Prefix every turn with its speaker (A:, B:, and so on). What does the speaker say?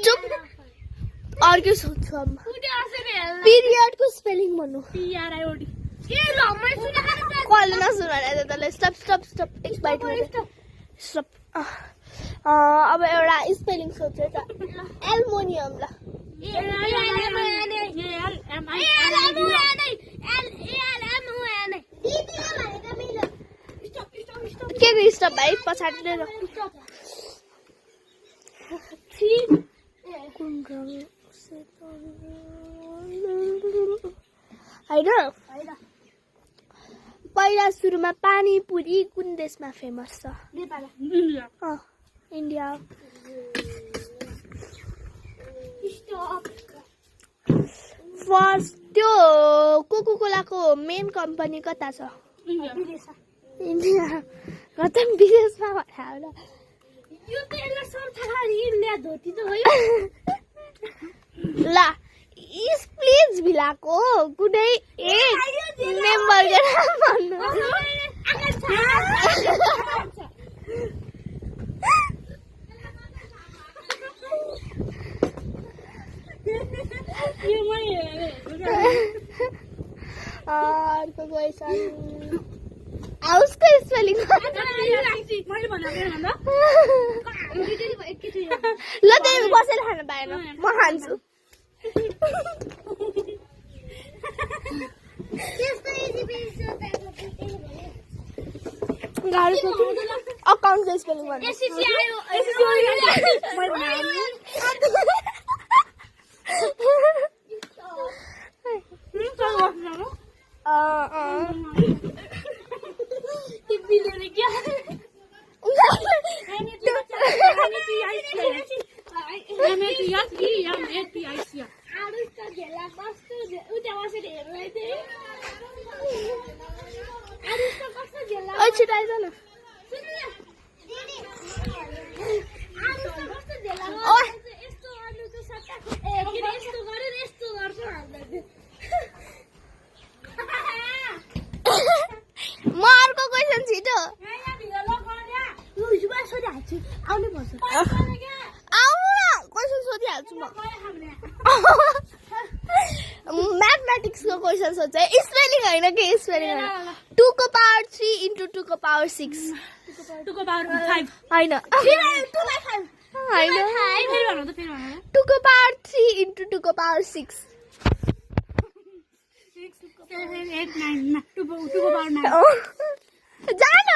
A: चुप अर्कै सोध्छु अब पिरियड को स्पेलिङ भन्नु
B: PRIOD
A: कसले नसुनाए तँलाई स्टप स्टप स्टप एक बाइट स्टप अब एउटा स्पेलिङ सोध्छु त एल्मोनियम ल के को स्टप भाइ पछाडि नै र होइन पहिला सुरुमा पानीपुरी कुन देशमा फेमस छ इन्डिया फर्स्ट त्यो कोको कोलाको मेन कम्पनी कता छ इन्डिया कता विदेशमा होला ल प्लिज भिलाको कुनै एक मेम्बर भन्नु अर्को क्वेसन उसको स्पेलिङ ल त्यही बसेर खान पाएन म खान्छु अकाउन्ट स्पेलिङ भन्नु छिटाइज न म अर्को क्वेसन छिटो आउनु न क्वेसन सोधिहाल्छु म म्याथमेटिक्सको क्वेसन सोध्छ स्पेलिङ होइन के स्पेलिङ होइन 2 को पावर 3 into 2 को पावर 6
B: 2 को पावर 5
A: होइन 2 को पावर 3 into 2 को पावर 6
B: 7 8 9 2 को पावर 9
A: जान